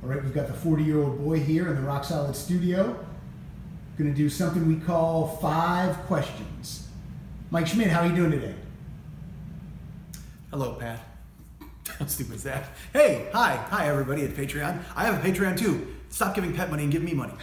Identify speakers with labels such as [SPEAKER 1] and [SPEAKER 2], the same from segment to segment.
[SPEAKER 1] All right, we've got the 40-year-old boy here in the Rock Solid studio. Going to do something we call 5 questions. Mike Schmidt, how are you doing today?
[SPEAKER 2] Hello, Pat. How stupid is that? Hey, hi everybody at Patreon. I have a Patreon too. Stop giving Pat money and give me money.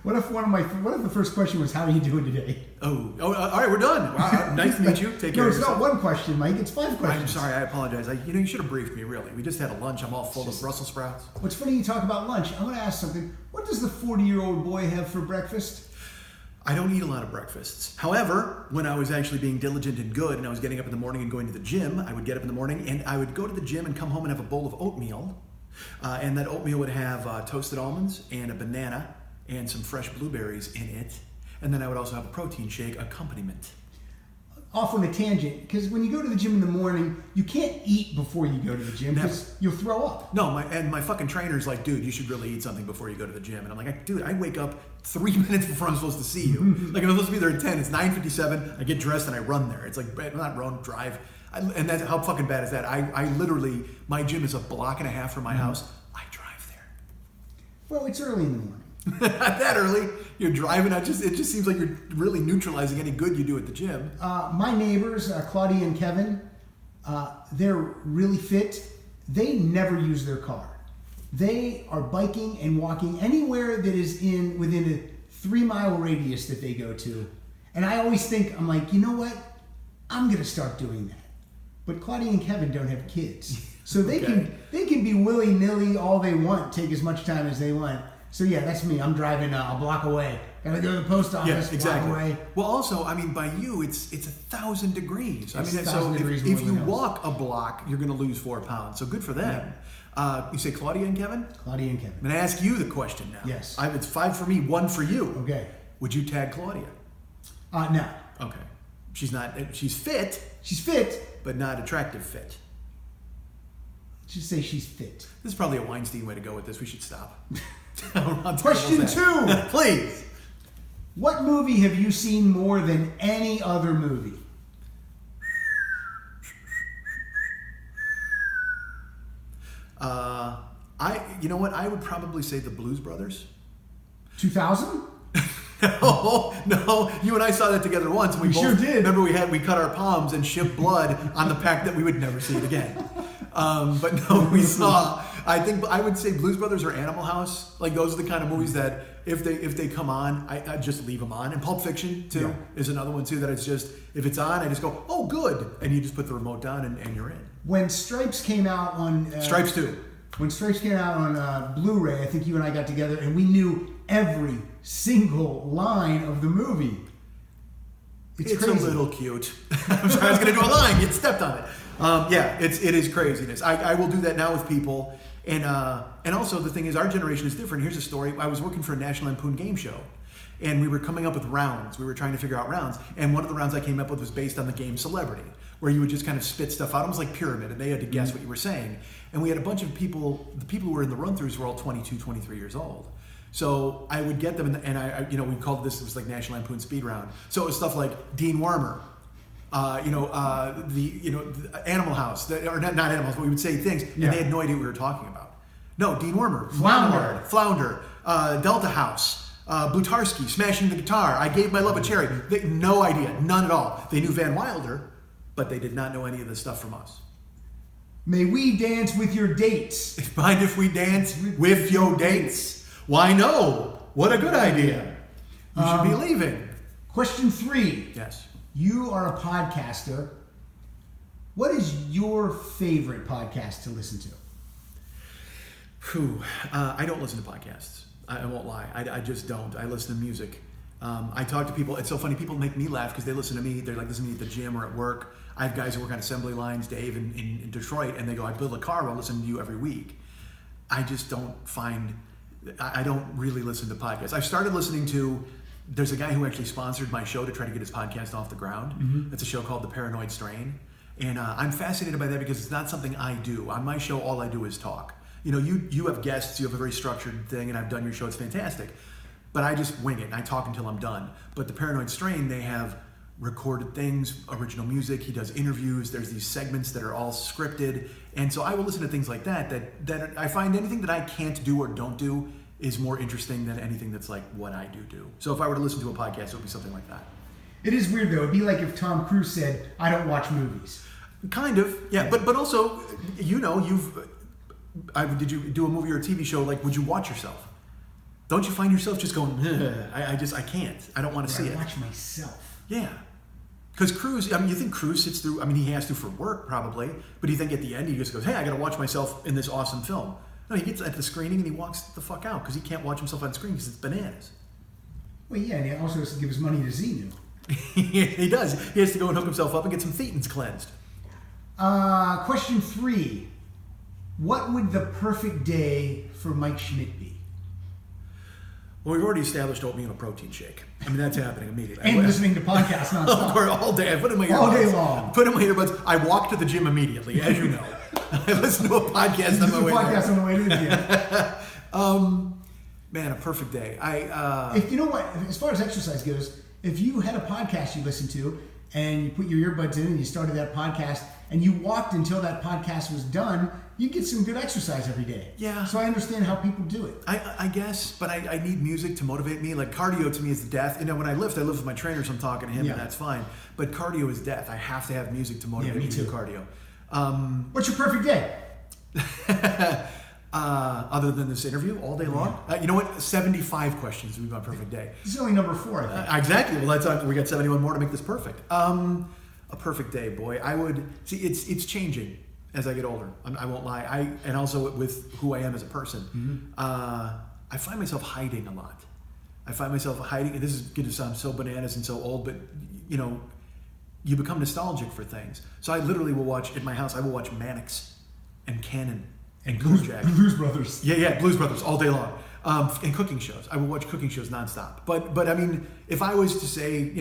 [SPEAKER 1] What if the first question was, how are you doing today?
[SPEAKER 2] Oh, all right, we're done. Wow, nice to meet you. Take care.
[SPEAKER 1] No, it's not one question, Mike. It's 5 questions.
[SPEAKER 2] I'm sorry. I apologize. You should have briefed me. Really, we just had a lunch. I'm all full of Brussels sprouts.
[SPEAKER 1] What's funny, you talk about lunch. I'm going to ask something. What does the 40-year-old boy have for breakfast?
[SPEAKER 2] I don't eat a lot of breakfasts. However, when I was actually being diligent and good, and I was getting up in the morning and going to the gym, I would get up in the morning and I would go to the gym and come home and have a bowl of oatmeal, and that oatmeal would have toasted almonds and a banana and some fresh blueberries in it. And then I would also have a protein shake accompaniment.
[SPEAKER 1] Off on a tangent, because when you go to the gym in the morning, you can't eat before you go to the gym because you'll throw up.
[SPEAKER 2] No, my fucking trainer's like, dude, you should really eat something before you go to the gym. And I'm like, dude, I wake up 3 minutes before I'm supposed to see you. Like, I'm supposed to be there at 10. It's 9:57. I get dressed and I run there. It's like, not run, drive. And that's how fucking bad is that? I literally, my gym is a block and a half from my house. I drive there.
[SPEAKER 1] Well, it's early in the morning.
[SPEAKER 2] Not that early. You're driving. It just seems like you're really neutralizing any good you do at the gym.
[SPEAKER 1] My neighbors, Claudia and Kevin, they're really fit. They never use their car. They are biking and walking anywhere that is within a 3-mile radius that they go to. And I always think, I'm like, you know what? I'm going to start doing that. But Claudia and Kevin don't have kids. So they can be willy-nilly all they want, take as much time as they want. So yeah, that's me. I'm driving a block away. Gotta go to the post office.
[SPEAKER 2] Yeah, exactly.
[SPEAKER 1] Block away.
[SPEAKER 2] Well, also, I mean, by you, it's 1,000 degrees.
[SPEAKER 1] It's
[SPEAKER 2] I mean,
[SPEAKER 1] 1,000
[SPEAKER 2] so
[SPEAKER 1] degrees
[SPEAKER 2] if you
[SPEAKER 1] more than
[SPEAKER 2] walk a block, you're going to lose 4 pounds. So good for them. Yeah. You say Claudia and Kevin?
[SPEAKER 1] Claudia and Kevin.
[SPEAKER 2] I'm going to ask you the question now.
[SPEAKER 1] Yes.
[SPEAKER 2] It's 5 for me, 1 for you.
[SPEAKER 1] Okay.
[SPEAKER 2] Would you tag Claudia?
[SPEAKER 1] No.
[SPEAKER 2] Okay. She's not. She's fit.
[SPEAKER 1] She's fit,
[SPEAKER 2] but not attractive fit.
[SPEAKER 1] Just say she's fit.
[SPEAKER 2] This is probably a Weinstein way to go with this. We should stop.
[SPEAKER 1] Question 2.
[SPEAKER 2] Please.
[SPEAKER 1] What movie have you seen more than any other movie?
[SPEAKER 2] You know what? I would probably say the Blues Brothers.
[SPEAKER 1] 2000?
[SPEAKER 2] No. You and I saw that together once. And we both,
[SPEAKER 1] sure did.
[SPEAKER 2] Remember, we cut our palms and shipped blood on the pact that we would never see it again. But no, we saw. I think I would say Blues Brothers or Animal House. Like, those are the kind of movies that if they come on, I just leave them on. And Pulp Fiction too is another one too that it's just, if it's on, I just go, oh good, and you just put the remote down and you're in.
[SPEAKER 1] When Stripes came out on
[SPEAKER 2] Stripes 2.
[SPEAKER 1] When Stripes came out on Blu-ray, I think you and I got together and we knew every single line of the movie. It's crazy.
[SPEAKER 2] A little cute. I'm sorry, I was going to do a line. You stepped on it. It is craziness. I will do that now with people. And also the thing is, our generation is different. Here's a story. I was working for a National Lampoon game show, and we were coming up with rounds. We were trying to figure out rounds. And one of the rounds I came up with was based on the game Celebrity, where you would just kind of spit stuff out, almost like Pyramid, and they had to guess what you were saying. And we had a bunch of people, the people who were in the run-throughs were all 22, 23 years old. So I would get them, and I we called this, it was like National Lampoon Speed Round. So it was stuff like Dean Wormer, the Animal House, or not Animal House, but we would say things, and they had no idea what we were talking about. No, Dean Wormer, Flounder, Delta House, Blutarsky, smashing the guitar, I gave my love a cherry. No idea, none at all. They knew Van Wilder, but they did not know any of the stuff from us.
[SPEAKER 1] May we dance with your dates?
[SPEAKER 2] Mind if we dance with your dates? Why no? What a good idea. You should be leaving.
[SPEAKER 1] Question 3.
[SPEAKER 2] Yes.
[SPEAKER 1] You are a podcaster. What is your favorite podcast to listen to?
[SPEAKER 2] I don't listen to podcasts. I won't lie. I just don't. I listen to music. I talk to people. It's so funny. People make me laugh because they listen to me. They're like listening to me at the gym or at work. I have guys who work on assembly lines, Dave in Detroit, and they go, I build a car, I'll listen to you every week. I just don't I don't really listen to podcasts. I've started listening to, there's a guy who actually sponsored my show to try to get his podcast off the ground. Mm-hmm. It's a show called The Paranoid Strain. And I'm fascinated by that because it's not something I do. On my show, all I do is talk. You have guests, you have a very structured thing, and I've done your show, it's fantastic. But I just wing it, and I talk until I'm done. But The Paranoid Strain, they have recorded things, original music. He does interviews. There's these segments that are all scripted. And so I will listen to things like that I find anything that I can't do or don't do is more interesting than anything that's like what I do. So if I were to listen to a podcast, it would be something like that.
[SPEAKER 1] It is weird though. It'd be like if Tom Cruise said, "I don't watch movies."
[SPEAKER 2] Kind of, yeah. But also, did you do a movie or a TV show? Like, would you watch yourself? Don't you find yourself just going, I can't. I don't want to see it.
[SPEAKER 1] I watch myself.
[SPEAKER 2] Yeah. Because Cruise, you think Cruise sits through, he has to for work probably, but you think at the end he just goes, hey, I got to watch myself in this awesome film. No, he gets at the screening and he walks the fuck out because he can't watch himself on screen because it's bananas.
[SPEAKER 1] Well, yeah, and he also has to give his money to Xenu.
[SPEAKER 2] He does. He has to go and hook himself up and get some thetans cleansed.
[SPEAKER 1] Question 3. What would the perfect day for Mike Schmidt be?
[SPEAKER 2] Well, we've already established oatmeal and a protein shake. That's happening immediately.
[SPEAKER 1] And listening to podcasts nonstop.
[SPEAKER 2] All day. I put in my earbuds.
[SPEAKER 1] All day long.
[SPEAKER 2] Put in my earbuds. I walk to the gym immediately, as you know. I listen to a podcast on my way there.
[SPEAKER 1] On the way to the gym.
[SPEAKER 2] Man, a perfect day.
[SPEAKER 1] If you know what, as far as exercise goes, if you had a podcast you listened to and you put your earbuds in and you started that podcast and you walked until that podcast was done, you get some good exercise every day.
[SPEAKER 2] Yeah.
[SPEAKER 1] So I understand how people do it.
[SPEAKER 2] I guess, but I need music to motivate me. Like cardio to me is death. When I lift with my trainer, so I'm talking to him, and that's fine. But cardio is death. I have to have music to motivate me to do cardio.
[SPEAKER 1] What's your perfect day?
[SPEAKER 2] Other than this interview, all day long? You know what? 75 questions would be my perfect day.
[SPEAKER 1] This is only number 4, I think.
[SPEAKER 2] Exactly. Well, we got 71 more to make this perfect. A perfect day, boy. I would... See, it's changing as I get older. I won't lie. And also with who I am as a person. Mm-hmm. I find myself hiding a lot. And this is going to sound so bananas and so old, but, you become nostalgic for things. So I literally will watch, at my house, I will watch Mannix and Cannon and
[SPEAKER 1] Blues Brothers.
[SPEAKER 2] Yeah, Blues Brothers all day long. And cooking shows. I will watch cooking shows nonstop. But if I was to say,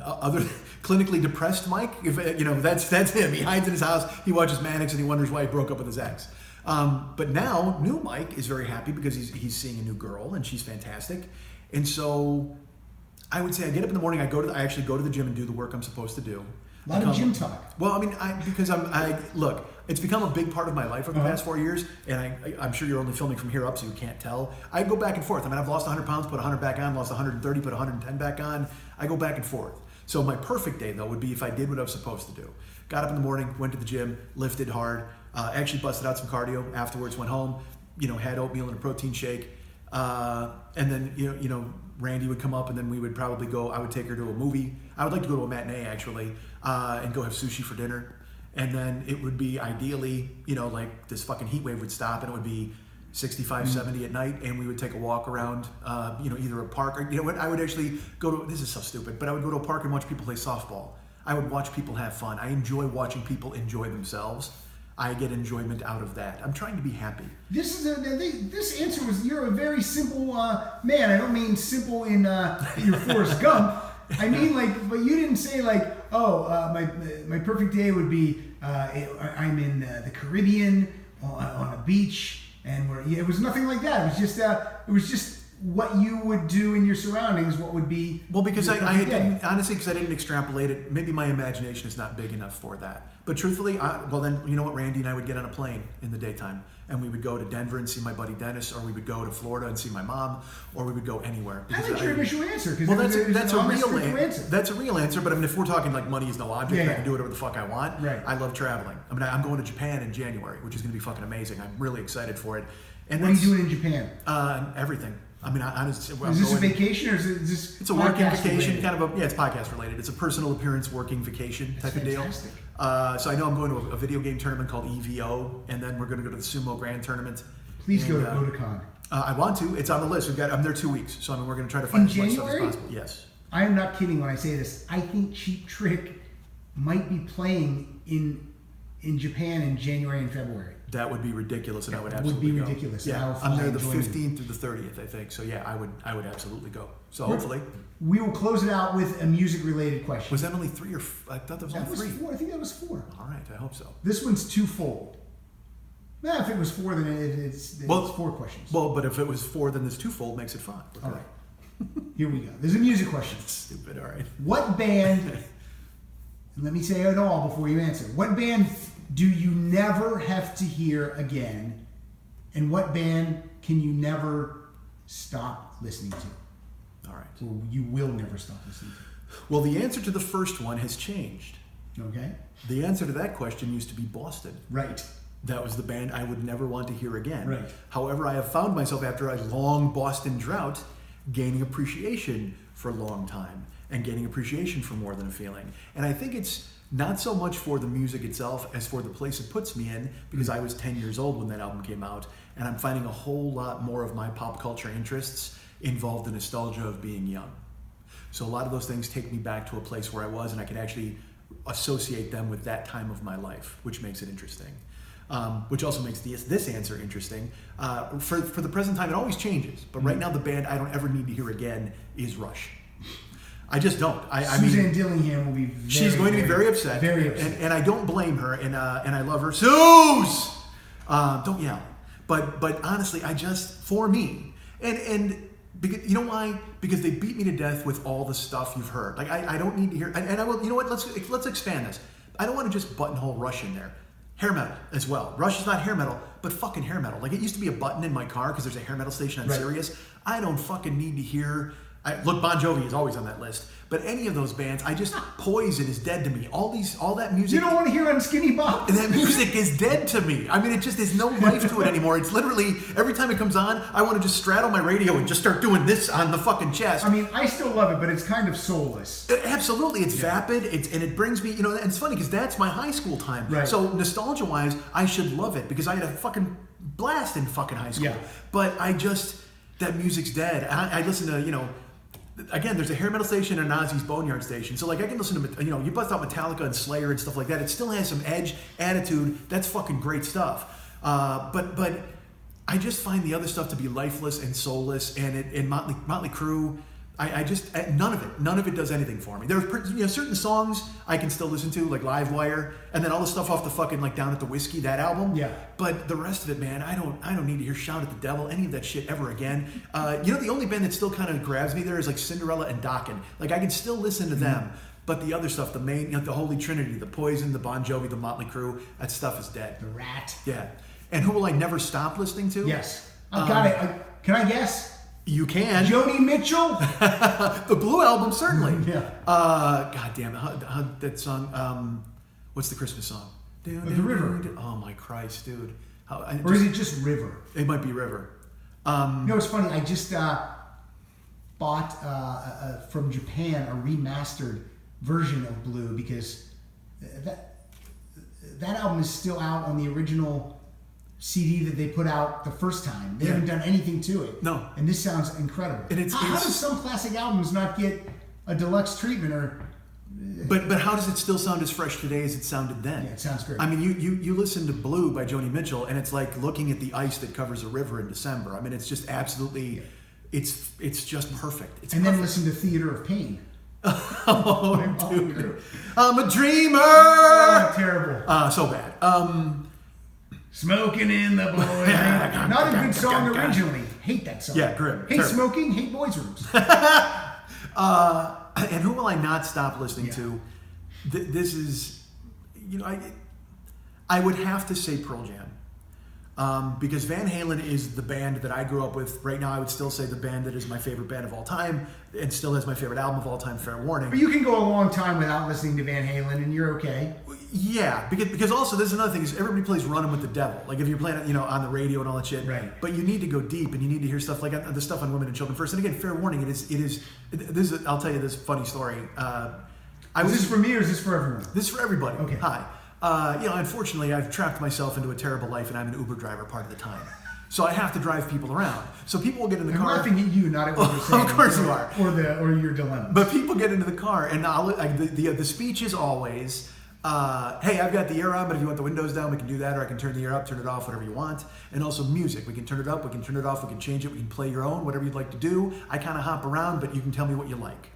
[SPEAKER 2] other clinically depressed Mike, if that's him. He hides in his house. He watches Mannix and he wonders why he broke up with his ex. But now, new Mike is very happy because he's seeing a new girl and she's fantastic. And so, I would say I get up in the morning. I actually go to the gym and do the work I'm supposed to do.
[SPEAKER 1] A lot of gym talk.
[SPEAKER 2] Well, look, it's become a big part of my life over the past 4 years, and I'm sure you're only filming from here up, so you can't tell. I go back and forth. I've lost 100 pounds, put 100 back on, lost 130, put 110 back on. I go back and forth. So my perfect day, though, would be if I did what I was supposed to do. Got up in the morning, went to the gym, lifted hard, actually busted out some cardio afterwards, went home, had oatmeal and a protein shake, and then, Randy would come up and then we would probably I would take her to a movie. I would like to go to a matinee, actually, and go have sushi for dinner. And then it would be ideally, like this fucking heat wave would stop and it would be 65, 70 at night, and we would take a walk around, either a park or, I would actually go to, this is so stupid, but I would go to a park and watch people play softball. I would watch people have fun. I enjoy watching people enjoy themselves. I get enjoyment out of that. I'm trying to be happy.
[SPEAKER 1] This answer was, you're a very simple man. I don't mean simple in your Forrest Gump. I mean, but you didn't say my perfect day would be I'm in the Caribbean on a beach, and it was nothing like that. It was just what you would do in your surroundings. What would be
[SPEAKER 2] because I didn't, honestly, because I didn't extrapolate it. Maybe my imagination is not big enough for that. But truthfully, then you know what, Randy and I would get on a plane in the daytime, and we would go to Denver and see my buddy Dennis, or we would go to Florida and see my mom, or we would go anywhere.
[SPEAKER 1] I like your initial answer.
[SPEAKER 2] Well, that's a real answer. That's a real answer. But if we're talking like money is no object, I can do whatever the fuck I want.
[SPEAKER 1] Right.
[SPEAKER 2] I love traveling. I'm going to Japan in January, which is going to be fucking amazing. I'm really excited for it. And
[SPEAKER 1] what are you doing in Japan?
[SPEAKER 2] Everything. Honestly,
[SPEAKER 1] is this a vacation or is this?
[SPEAKER 2] It's a working vacation, related? It's podcast related. It's a personal appearance working vacation type of deal. So I know I'm going to a video game tournament called EVO, and then we're going to go to the Sumo Grand Tournament.
[SPEAKER 1] Please go to Otakon.
[SPEAKER 2] I want to. It's on the list. I'm there 2 weeks, so we're going to try to find as much stuff as possible. Yes.
[SPEAKER 1] I am not kidding when I say this. I think Cheap Trick might be playing in Japan in January and February.
[SPEAKER 2] That would be ridiculous, and I would absolutely go.
[SPEAKER 1] Would be ridiculous.
[SPEAKER 2] Yeah, I'm there the 15th through the 30th, I think. So yeah, I would absolutely go. So hopefully,
[SPEAKER 1] we will close it out with a music-related question.
[SPEAKER 2] Was that only 3 or? I thought that was only 3.
[SPEAKER 1] That was 4. I think that was 4.
[SPEAKER 2] All right, I hope so.
[SPEAKER 1] This one's twofold. If it was 4, then it's 4 questions.
[SPEAKER 2] Well, but if it was 4, then this twofold makes it 5.
[SPEAKER 1] All right. Here we go. There's a music question.
[SPEAKER 2] Stupid. All right.
[SPEAKER 1] What band And let me say it all before you answer. What band do you never have to hear again? And what band can you never stop listening to?
[SPEAKER 2] All right.
[SPEAKER 1] Or you will never stop listening to?
[SPEAKER 2] Well, the answer to the first one has changed.
[SPEAKER 1] Okay.
[SPEAKER 2] The answer to that question used to be Boston.
[SPEAKER 1] Right.
[SPEAKER 2] That was the band I would never want to hear again.
[SPEAKER 1] Right.
[SPEAKER 2] However, I have found myself after a long Boston drought gaining appreciation for a long time and gaining appreciation for More Than a Feeling. And I think it's not so much for the music itself as for the place it puts me in, because I was 10 years old when that album came out, and I'm finding a whole lot more of my pop culture interests involved in nostalgia of being young. So a lot of those things take me back to a place where I was, and I can actually associate them with that time of my life, which makes it interesting. Which also makes this answer interesting. For the present time, it always changes. But right now, the band I don't ever need to hear again is Rush. I just don't.
[SPEAKER 1] Suzanne Dillingham will be
[SPEAKER 2] she's going to be very upset.
[SPEAKER 1] Very upset.
[SPEAKER 2] And I don't blame her, and I love her. Suze! Don't yell. But honestly, for me, and because, you know why? Because they beat me to death with all the stuff you've heard. Like, I don't need to hear, and I will, you know what, let's expand this. I don't want to just buttonhole Rush in there. Hair metal as well. Rush is not hair metal, but fucking hair metal. Like, it used to be a button in my car because there's a hair metal station on Sirius. I don't fucking need to hear. Look, Bon Jovi is always on that list. But any of those bands, Poison is dead to me. All that music.
[SPEAKER 1] You don't want to hear on Skinny Bop?
[SPEAKER 2] That music is dead to me. I mean, it just there's no life to it anymore. It's literally, every time it comes on, I want to just straddle my radio and just start doing this on the fucking chest.
[SPEAKER 1] I mean, I still love it, but it's kind of soulless.
[SPEAKER 2] Absolutely. It's vapid. And it brings me, and it's funny because that's my high school time.
[SPEAKER 1] Right.
[SPEAKER 2] So nostalgia-wise, I should love it because I had a fucking blast in fucking high school.
[SPEAKER 1] Yeah.
[SPEAKER 2] But that music's dead. I listen to, again, there's a hair metal station and an Ozzy's Boneyard station. So, like, I can listen to, you bust out Metallica and Slayer and stuff like that. It still has some edge, attitude. That's fucking great stuff. But I just find the other stuff to be lifeless and soulless. And Motley Crue, none of it does anything for me. There are certain songs I can still listen to, like Live Wire, and then all the stuff off the fucking, like, Down at the Whiskey, that album.
[SPEAKER 1] Yeah.
[SPEAKER 2] But the rest of it, man, I don't need to hear Shout at the Devil, any of that shit ever again. The only band that still kind of grabs me there is like Cinderella and Dokken. Like, I can still listen to them, but the other stuff, the main, the Holy Trinity, the Poison, the Bon Jovi, the Motley Crue, that stuff is dead.
[SPEAKER 1] The Rat.
[SPEAKER 2] Yeah. And who will I never stop listening to?
[SPEAKER 1] Yes. I've got it. Can I guess?
[SPEAKER 2] You can.
[SPEAKER 1] Joni Mitchell?
[SPEAKER 2] The Blue Album, certainly.
[SPEAKER 1] Yeah.
[SPEAKER 2] God damn it. That song, what's the Christmas song?
[SPEAKER 1] The River.
[SPEAKER 2] Oh my Christ, dude.
[SPEAKER 1] Or is it just River?
[SPEAKER 2] It might be River.
[SPEAKER 1] It's funny. I just bought from Japan a remastered version of Blue because that album is still out on the original CD that they put out the first time. They haven't done anything to it.
[SPEAKER 2] No.
[SPEAKER 1] And this sounds incredible.
[SPEAKER 2] And
[SPEAKER 1] how does some classic albums not get a deluxe treatment or?
[SPEAKER 2] But how does it still sound as fresh today as it sounded then?
[SPEAKER 1] Yeah, it sounds great.
[SPEAKER 2] I mean, you listen to Blue by Joni Mitchell, and it's like looking at the ice that covers a river in December. I mean, it's just absolutely, it's just perfect. It's
[SPEAKER 1] and
[SPEAKER 2] perfect.
[SPEAKER 1] then listen to Theater of Pain.
[SPEAKER 2] Oh, dude. I'm a dreamer!
[SPEAKER 1] Oh, terrible.
[SPEAKER 2] So bad.
[SPEAKER 1] Smoking in the boys' room. Not a good song originally. Hate that song.
[SPEAKER 2] Yeah, grim.
[SPEAKER 1] Hate
[SPEAKER 2] Terrible.
[SPEAKER 1] smoking, hate boys' rooms.
[SPEAKER 2] And who will I not stop listening to? This is, I would have to say Pearl Jam. Because Van Halen is the band that I grew up with. Right now, I would still say the band that is my favorite band of all time and still has my favorite album of all time, Fair Warning.
[SPEAKER 1] But you can go a long time without listening to Van Halen and you're okay.
[SPEAKER 2] Yeah, because also there's another thing is everybody plays Running with the Devil. Like if you're playing it, on the radio and all that shit.
[SPEAKER 1] Right.
[SPEAKER 2] But you need to go deep and you need to hear stuff like the stuff on Women and Children First. And again, Fair Warning, I'll tell you this funny story.
[SPEAKER 1] Is this for me or is this for everyone?
[SPEAKER 2] This is for everybody.
[SPEAKER 1] Okay.
[SPEAKER 2] Hi. Unfortunately, I've trapped myself into a terrible life and I'm an Uber driver part of the time. So I have to drive people around. So people will get in the car.
[SPEAKER 1] I'm laughing at you, not at what you're saying.
[SPEAKER 2] Of course you are.
[SPEAKER 1] Or your dilemma.
[SPEAKER 2] But people get into the car and the speech is always, hey, I've got the air on, but if you want the windows down, we can do that, or I can turn the air up, turn it off, whatever you want. And also music. We can turn it up, we can turn it off, we can change it, we can play your own, whatever you'd like to do. I kind of hop around, but you can tell me what you like.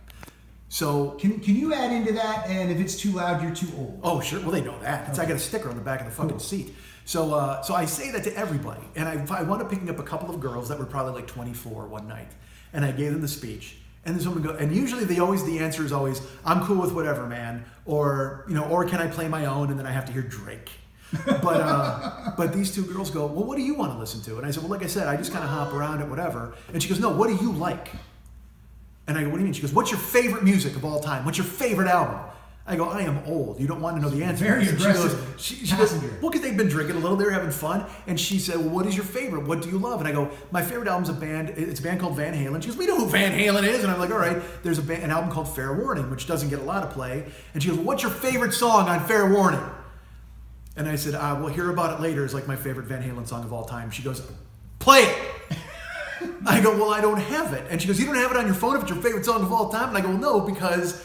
[SPEAKER 2] So
[SPEAKER 1] can you add into that? And if it's too loud, you're too old.
[SPEAKER 2] Oh, sure. Well, they know that. Okay. I got a sticker on the back of the fucking seat. So I say that to everybody. And I wound up picking up a couple of girls that were probably like 24 one night. And I gave them the speech. And then someone go, and usually the answer is always, I'm cool with whatever, man, or or can I play my own? And then I have to hear Drake. But these two girls go, well, what do you want to listen to? And I said, well, like I said, I just kind of hop around at whatever. And she goes, no, what do you like? And I go, what do you mean? She goes, what's your favorite music of all time? What's your favorite album? I go, I am old. You don't want to know the answer.
[SPEAKER 1] Very aggressive.
[SPEAKER 2] She goes, well, because they've been drinking a little. They were having fun. And she said, well, what is your favorite? What do you love? And I go, my favorite album's a band. It's a band called Van Halen. She goes, we know who Van Halen is. And I'm like, all right. There's an album called Fair Warning, which doesn't get a lot of play. And she goes, well, what's your favorite song on Fair Warning? And I said, we'll hear about it later is like my favorite Van Halen song of all time. She goes, play it. I go, well, I don't have it. And she goes, you don't have it on your phone if it's your favorite song of all time? And I go, well, no, because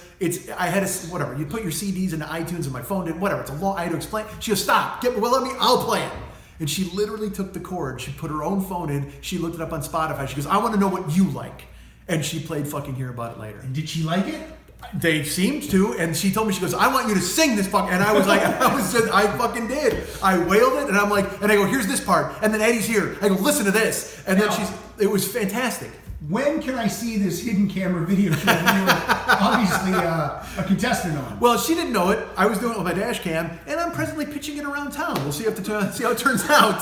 [SPEAKER 2] whatever. You put your CDs into iTunes and my phone did, whatever. I had to explain. She goes, stop. I'll play it. And she literally took the cord. She put her own phone in. She looked it up on Spotify. She goes, I want to know what you like. And she played fucking Hear About It Later.
[SPEAKER 1] And did she like it?
[SPEAKER 2] They seemed to, and she told me, she goes, I want you to sing this fucking, and I was like, I fucking did. I wailed it, and I'm like, and I go, here's this part, and then Eddie's here. I go, listen to this. And then it was fantastic.
[SPEAKER 1] When can I see this hidden camera video show that you were obviously a contestant on?
[SPEAKER 2] Well, she didn't know it. I was doing it with my dash cam, and I'm presently pitching it around town. We'll see how it turns out.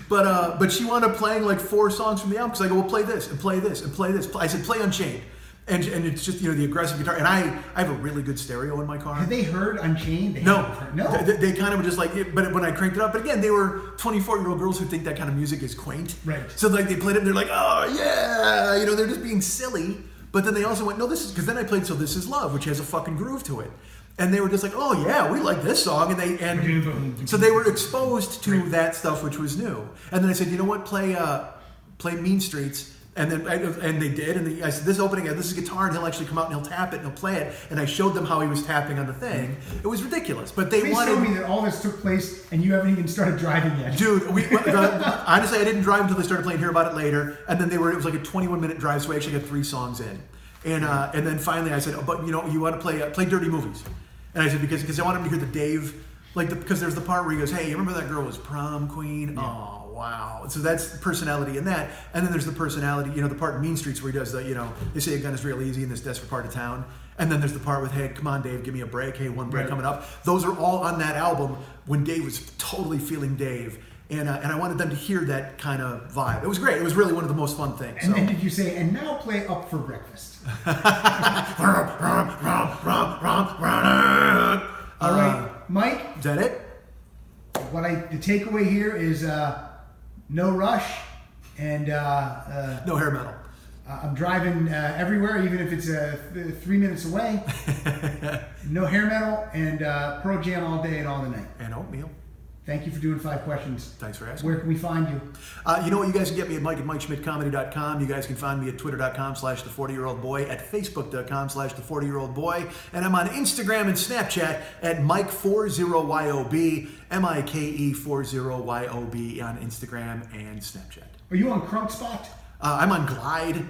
[SPEAKER 2] But she wound up playing like 4 songs from the album, because I go, well, play this, and play this, and play this. I said, play Unchained. And it's just, the aggressive guitar. And I have a really good stereo in my car.
[SPEAKER 1] Had they heard Unchained?
[SPEAKER 2] No. They kind of were just like, but when I cranked it up, but again, they were 24-year-old girls who think that kind of music is quaint.
[SPEAKER 1] Right.
[SPEAKER 2] So like they played it and they're like, oh yeah, they're just being silly. But then they also went, no, this is, because then I played So This Is Love, which has a fucking groove to it. And they were just like, oh yeah, we like this song. And so they were exposed to that stuff, which was new. And then I said, you know what, play Mean Streets. And they did, and I said, this opening, this is guitar, and he'll actually come out and he'll tap it and he'll play it. And I showed them how he was tapping on the thing. It was ridiculous, but they
[SPEAKER 1] wanted. Please tell me that all this took place and you haven't even started driving yet.
[SPEAKER 2] Dude, honestly, I didn't drive until they started playing Hear About It Later, and then it was like a 21-minute drive, so we actually got 3 songs in. And then finally I said, but you want to play Dirty Movies. And I said, because I want him to hear the Dave, because there's the part where he goes, hey, you remember that girl was prom queen? Yeah. Oh. Wow. So that's personality in that. And then there's the personality, the part in Mean Streets where he does the, they say a gun is real easy in this desperate part of town. And then there's the part with, hey, come on, Dave, give me a break. Hey, one break coming up. Those are all on that album when Dave was totally feeling Dave. And I wanted them to hear that kind of vibe. It was great. It was really one of the most fun things.
[SPEAKER 1] And then did you say, and now play Up for Breakfast? All right, Mike.
[SPEAKER 2] Is that it?
[SPEAKER 1] The takeaway here is no rush and
[SPEAKER 2] no hair metal.
[SPEAKER 1] I'm driving everywhere, even if it's 3 minutes away. No hair metal and Pro Jam all day and all the night.
[SPEAKER 2] And oatmeal.
[SPEAKER 1] Thank you for doing 5 questions.
[SPEAKER 2] Thanks for asking.
[SPEAKER 1] Where can we find you?
[SPEAKER 2] You know what? You guys can get me at Mike at MikeSchmidtComedy.com. You guys can find me at Twitter.com/the40year-old-boy, at Facebook.com/the40year-old-boy. And I'm on Instagram and Snapchat at Mike40YOB, MIKE40YOB on Instagram and Snapchat.
[SPEAKER 1] Are you on Crunk Spot?
[SPEAKER 2] I'm on Glide.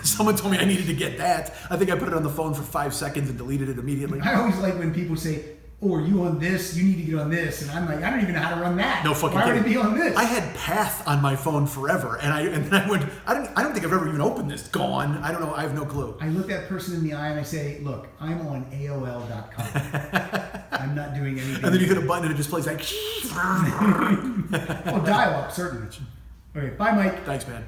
[SPEAKER 2] Someone told me I needed to get that. I think I put it on the phone for 5 seconds and deleted it immediately.
[SPEAKER 1] I always like when people say, oh, are you on this? You need to get on this. And I'm like, I don't even know how to run that.
[SPEAKER 2] No fucking
[SPEAKER 1] Why
[SPEAKER 2] kidding.
[SPEAKER 1] would it be on this?
[SPEAKER 2] I had Path on my phone forever. And then I went, I don't think I've ever even opened this. Gone. I don't know. I have no clue.
[SPEAKER 1] I look that person in the eye and I say, look, I'm on AOL.com. I'm not doing anything.
[SPEAKER 2] And then you hit a button and it just plays like...
[SPEAKER 1] Well, dial up, certainly. Okay, bye, Mike.
[SPEAKER 2] Thanks, man.